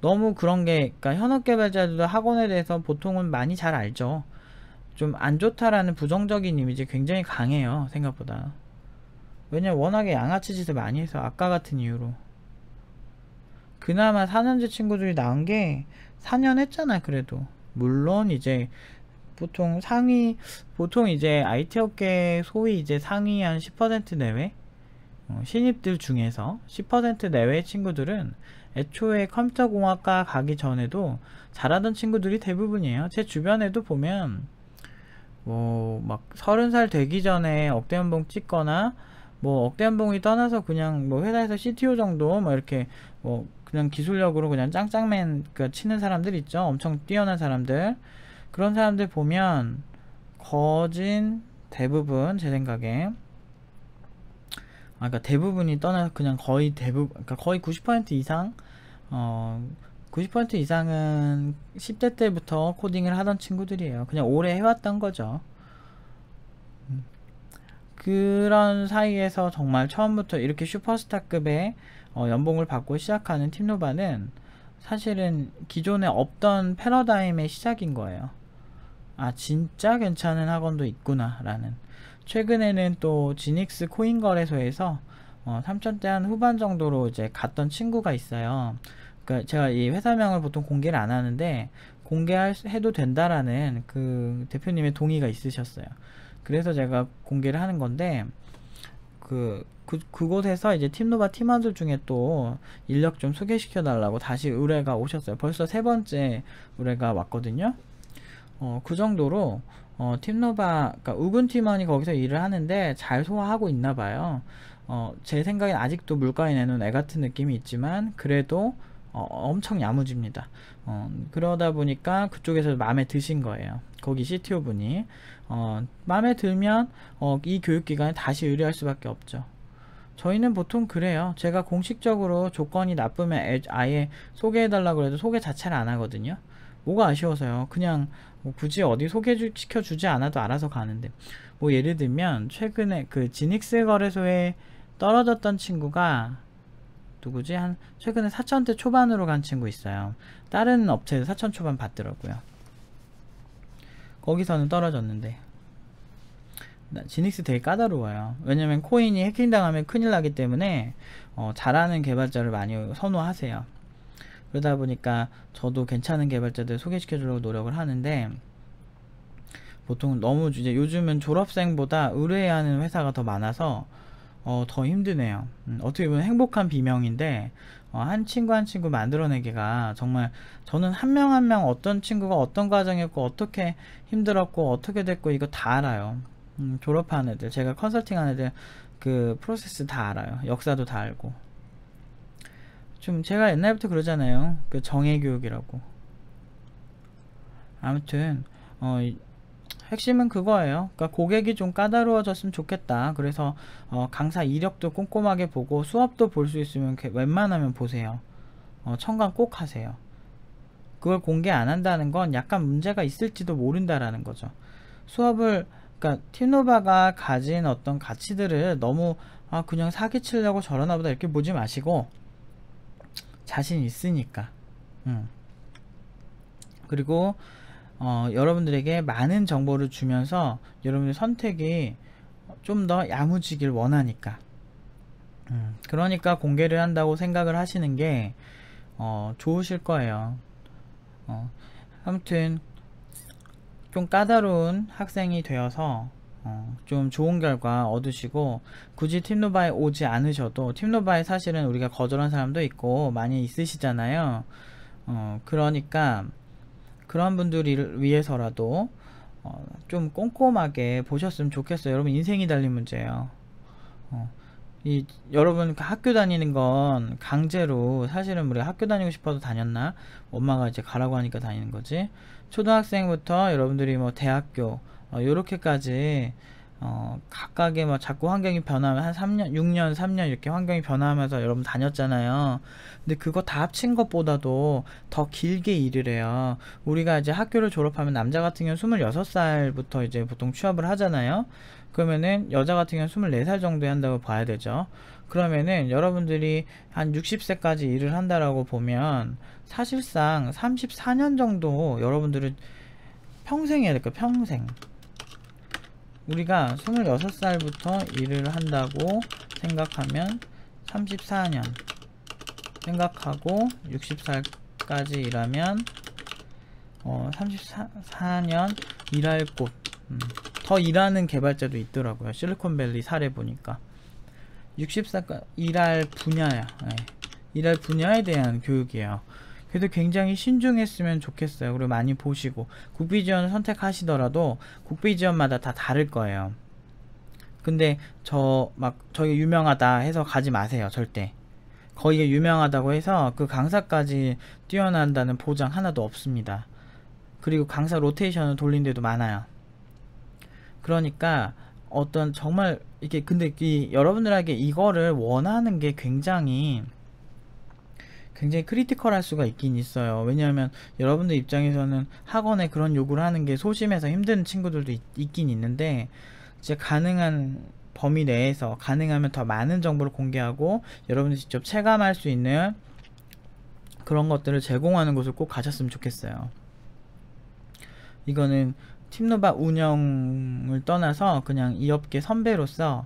Speaker 1: 너무 그런 게, 그러니까 현업 개발자들도 학원에 대해서 보통은 많이 잘 알죠. 좀 안 좋다라는 부정적인 이미지 굉장히 강해요, 생각보다. 왜냐면 워낙에 양아치 짓을 많이 해서, 아까 같은 이유로. 그나마 4년제 친구들이 나온 게 4년 했잖아 그래도. 물론 이제 보통 이제 IT 업계 소위 이제 상위 한 10% 내외, 신입들 중에서 10% 내외의 친구들은 애초에 컴퓨터공학과 가기 전에도 잘하던 친구들이 대부분이에요. 제 주변에도 보면 뭐 막 30살 되기 전에 억대 연봉 찍거나, 뭐 억대 연봉이 떠나서 그냥 뭐 회사에서 CTO 정도 뭐 이렇게 뭐 그냥 기술력으로 그냥 짱짱맨 그 치는 사람들 있죠. 엄청 뛰어난 사람들. 그런 사람들 보면 거진 대부분, 제 생각에 그러니까 대부분이 떠나서 그냥 거의 대부분, 그러니까 거의 90% 이상, 90% 이상은 10대 때부터 코딩을 하던 친구들이에요. 그냥 오래 해왔던 거죠. 그런 사이에서 정말 처음부터 이렇게 슈퍼스타급의 연봉을 받고 시작하는 팀노바는 사실은 기존에 없던 패러다임의 시작인 거예요. 진짜 괜찮은 학원도 있구나 라는. 최근에는 또 지닉스 코인 거래소에서 3천대 한 후반 정도로 이제 갔던 친구가 있어요. 그러니까 제가 이 회사명을 보통 공개를 안 하는데, 공개해도 된다라는 그 대표님의 동의가 있으셨어요. 그래서 제가 공개를 하는 건데, 그곳에서 이제 팀노바 팀원들 중에 또 인력 좀 소개시켜 달라고 다시 의뢰가 오셨어요. 벌써 3번째 의뢰가 왔거든요. 그 정도로 팀노바, 그러니까 우군 팀원이 거기서 일을 하는데 잘 소화하고 있나 봐요. 제 생각엔 아직도 물가에 내놓은 애 같은 느낌이 있지만 그래도 엄청 야무집니다. 그러다 보니까 그쪽에서 마음에 드신 거예요. 거기 CTO 분이. 마음에 들면 이 교육기관에 다시 의뢰할 수밖에 없죠. 저희는 보통 그래요. 제가 공식적으로 조건이 나쁘면 아예 소개해달라고 해도 소개 자체를 안 하거든요. 뭐가 아쉬워서요. 그냥 뭐 굳이 어디 소개시켜주지 않아도 알아서 가는데, 뭐 예를 들면 최근에 그 지닉스 거래소에 떨어졌던 친구가 누구지? 한 최근에 4천대 초반으로 간 친구 있어요. 다른 업체에서 4천 초반 받더라고요. 거기서는 떨어졌는데, 지닉스 되게 까다로워요. 왜냐면 코인이 해킹당하면 큰일 나기 때문에 잘하는 개발자를 많이 선호하세요. 그러다 보니까 저도 괜찮은 개발자들 소개시켜 주려고 노력을 하는데, 보통 너무 이제 요즘은 졸업생보다 의뢰하는 회사가 더 많아서 더 힘드네요. 어떻게 보면 행복한 비명인데, 한 친구 한 친구 만들어내기가 정말, 저는 한 명 한 명 어떤 친구가 어떤 과정이었고 어떻게 힘들었고 어떻게 됐고 이거 다 알아요. 졸업한 애들, 제가 컨설팅한 애들 그 프로세스 다 알아요. 역사도 다 알고. 좀 제가 옛날부터 그러잖아요. 그 정예교육이라고. 아무튼 핵심은 그거예요. 그러니까 고객이 좀 까다로워졌으면 좋겠다. 그래서 강사 이력도 꼼꼼하게 보고 수업도 볼 수 있으면 웬만하면 보세요. 첨강 꼭 하세요. 그걸 공개 안 한다는 건 약간 문제가 있을지도 모른다라는 거죠. 수업을, 그러니까 팀노바가 가진 어떤 가치들을 너무 그냥 사기치려고 저러나 보다 이렇게 보지 마시고, 자신 있으니까. 그리고 여러분들에게 많은 정보를 주면서 여러분의 선택이 좀 더 야무지길 원하니까. 그러니까 공개를 한다고 생각을 하시는 게 좋으실 거예요. 아무튼 좀 까다로운 학생이 되어서 좀 좋은 결과 얻으시고, 굳이 팀노바에 오지 않으셔도, 팀노바에 사실은 우리가 거절한 사람도 있고 많이 있으시잖아요. 그러니까 그런 분들을 위해서라도 좀 꼼꼼하게 보셨으면 좋겠어요. 여러분 인생이 달린 문제예요. 여러분 학교 다니는 건 강제로, 사실은 우리가 학교 다니고 싶어서 다녔나? 엄마가 이제 가라고 하니까 다니는 거지. 초등학생부터 여러분들이 뭐 대학교 요렇게까지 각각의 뭐 자꾸 환경이 변하면 한 3년, 6년, 3년 이렇게 환경이 변화하면서 여러분 다녔잖아요. 근데 그거 다 합친 것보다도 더 길게 일을 해요. 우리가 이제 학교를 졸업하면 남자 같은 경우는 26살부터 이제 보통 취업을 하잖아요. 그러면은 여자 같은 경우는 24살 정도에 한다고 봐야 되죠. 그러면은 여러분들이 한 60세까지 일을 한다라고 보면 사실상 34년 정도 여러분들은 평생 해야 될까요? 평생. 우리가 26살부터 일을 한다고 생각하면 34년 생각하고 60살까지 일하면 34년 일할 곳, 더 일하는 개발자도 있더라고요. 실리콘밸리 사례 보니까 60살까지 일할 분야야. 네. 일할 분야에 대한 교육이에요. 그래도 굉장히 신중했으면 좋겠어요. 그리고 많이 보시고, 국비지원을 선택하시더라도 국비지원마다 다 다를 거예요. 근데 저기 유명하다 해서 가지 마세요. 절대. 거기가 유명하다고 해서 그 강사까지 뛰어난다는 보장 하나도 없습니다. 그리고 강사 로테이션을 돌린 데도 많아요. 그러니까 어떤 정말 이게, 근데 여러분들에게 이거를 원하는 게 굉장히 크리티컬할 수가 있긴 있어요. 왜냐하면 여러분들 입장에서는 학원에 그런 요구를 하는 게 소심해서 힘든 친구들도 있긴 있는데, 이제 가능한 범위 내에서 가능하면 더 많은 정보를 공개하고 여러분들이 직접 체감할 수 있는 그런 것들을 제공하는 곳을 꼭 가셨으면 좋겠어요. 이거는 팀노바 운영을 떠나서 그냥 이 업계 선배로서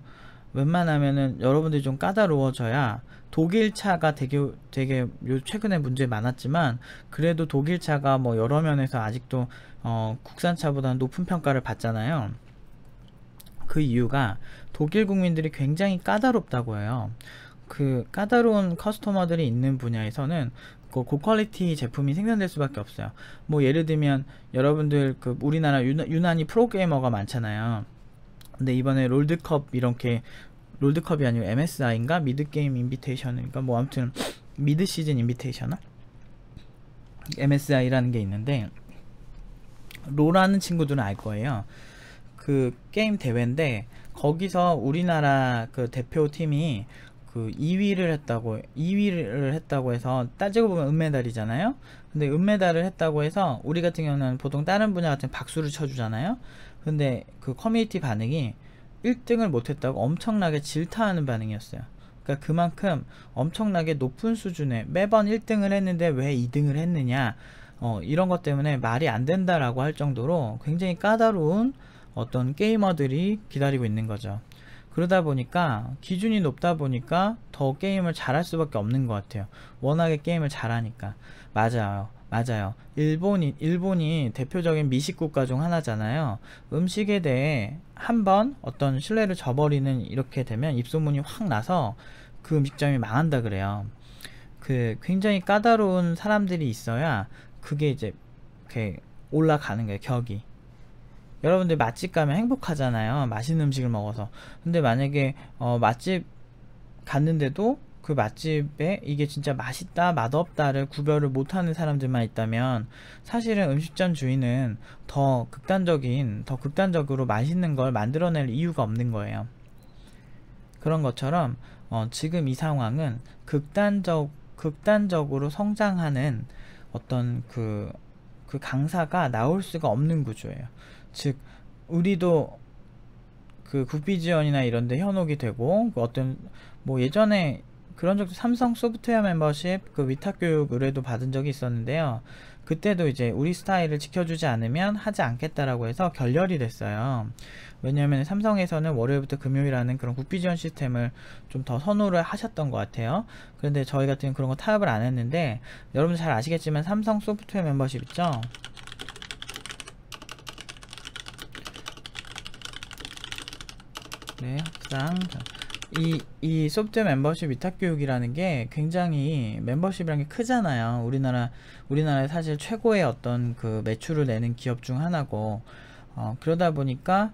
Speaker 1: 웬만하면은 여러분들이 좀 까다로워져야, 독일차가 되게 최근에 문제 많았지만 그래도 독일차가 뭐 여러 면에서 아직도 국산차보다는 높은 평가를 받잖아요. 그 이유가 독일 국민들이 굉장히 까다롭다고 해요. 그 까다로운 커스터머들이 있는 분야에서는 고퀄리티 제품이 생산될 수밖에 없어요. 뭐 예를 들면 여러분들 그 우리나라 유난히 프로게이머가 많잖아요. 근데 이번에 롤드컵, 이렇게 롤드컵이 아니고 MSI인가? 미드게임 인비테이션인가? 뭐 아무튼 미드 시즌 인비테이셔널? MSI라는 게 있는데, 롤하는 친구들은 알 거예요. 그 게임 대회인데 거기서 우리나라 그 대표팀이 그 2위를 했다고 해서 따지고 보면 은메달이잖아요. 근데 은메달을 했다고 해서 우리 같은 경우는 보통 다른 분야 같은 박수를 쳐주잖아요. 근데 그 커뮤니티 반응이 1등을 못했다고 엄청나게 질타하는 반응이었어요. 그러니까 그만큼 엄청나게 높은 수준의 매번 1등을 했는데 왜 2등을 했느냐, 이런 것 때문에 말이 안 된다라고 할 정도로 굉장히 까다로운 어떤 게이머들이 기다리고 있는 거죠. 그러다 보니까 기준이 높다 보니까 더 게임을 잘할 수밖에 없는 것 같아요. 워낙에 게임을 잘하니까. 맞아요. 일본이 대표적인 미식 국가 중 하나잖아요. 음식에 대해 한번 어떤 신뢰를 저버리는, 이렇게 되면 입소문이 확 나서 그 음식점이 망한다 그래요. 그 굉장히 까다로운 사람들이 있어야 그게 이제 이렇게 올라가는 거예요, 격이. 여러분들 맛집 가면 행복하잖아요, 맛있는 음식을 먹어서. 근데 만약에 맛집 갔는데도 그 맛집에 이게 진짜 맛있다 맛없다를 구별을 못하는 사람들만 있다면 사실은 음식점 주인은 더 극단적으로 맛있는 걸 만들어낼 이유가 없는 거예요. 그런 것처럼 지금 이 상황은 극단적으로 성장하는 어떤 그 강사가 나올 수가 없는 구조예요. 즉 우리도 그 국비지원이나 이런 데 현혹이 되고, 어떤 뭐 예전에 그런 적도, 삼성 소프트웨어 멤버십 그 위탁교육 의뢰도 받은 적이 있었는데요. 그때도 이제 우리 스타일을 지켜주지 않으면 하지 않겠다라고 해서 결렬이 됐어요. 왜냐하면 삼성에서는 월요일부터 금요일 하는 그런 국비지원 시스템을 좀 더 선호를 하셨던 것 같아요. 그런데 저희 같은 경우는 그런 거 타협을 안 했는데, 여러분 잘 아시겠지만 삼성 소프트웨어 멤버십 있죠? 네, 합상. 이 소프트웨어 멤버십 위탁교육이라는 게 굉장히, 멤버십이라는 게 크잖아요. 우리나라에 사실 최고의 어떤 그 매출을 내는 기업 중 하나고, 그러다 보니까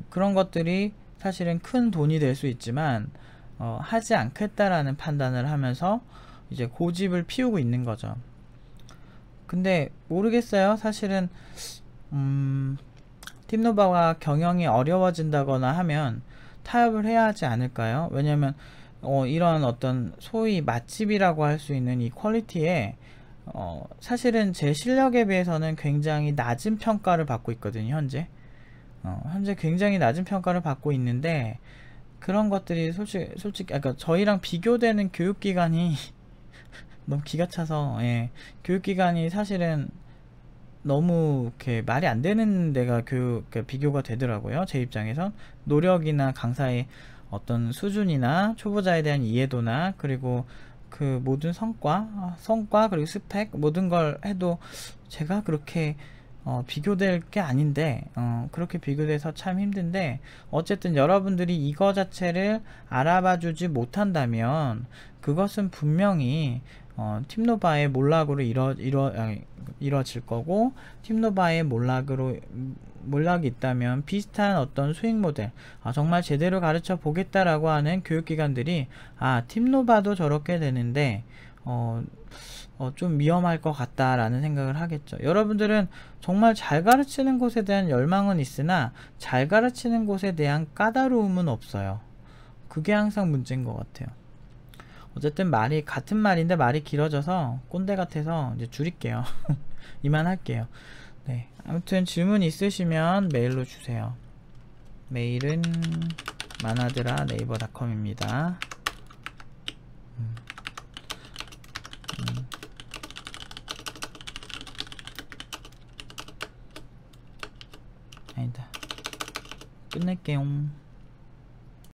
Speaker 1: 그런 것들이 사실은 큰 돈이 될 수 있지만 하지 않겠다라는 판단을 하면서 이제 고집을 피우고 있는 거죠. 근데 모르겠어요. 사실은 팀노바가 경영이 어려워진다거나 하면 타협을 해야 하지 않을까요? 왜냐면 이런 어떤 소위 맛집이라고 할 수 있는 이 퀄리티에 사실은 제 실력에 비해서는 굉장히 낮은 평가를 받고 있거든요. 현재 굉장히 낮은 평가를 받고 있는데, 그런 것들이 솔직히 아까 저희랑 비교되는 교육기관이 너무 기가 차서, 예, 교육기관이 사실은 너무 이렇게 말이 안 되는 데가 비교가 되더라고요. 제 입장에선 노력이나 강사의 어떤 수준이나 초보자에 대한 이해도나, 그리고 그 모든 성과 그리고 스펙, 모든 걸 해도 제가 그렇게 비교될 게 아닌데, 그렇게 비교돼서 참 힘든데, 어쨌든 여러분들이 이거 자체를 알아봐 주지 못한다면 그것은 분명히 팀노바의 몰락으로 이뤄질 거고, 팀노바의 몰락이 있다면 비슷한 어떤 수익 모델, 정말 제대로 가르쳐 보겠다라고 하는 교육기관들이 팀노바도 저렇게 되는데 좀 위험할 것 같다라는 생각을 하겠죠. 여러분들은 정말 잘 가르치는 곳에 대한 열망은 있으나 잘 가르치는 곳에 대한 까다로움은 없어요. 그게 항상 문제인 것 같아요. 어쨌든 같은 말인데 말이 길어져서 꼰대 같아서 이제 줄일게요. 이만 할게요. 네, 아무튼 질문 있으시면 메일로 주세요. 메일은 만화드라 네이버닷컴입니다. 아니다, 끝낼게요.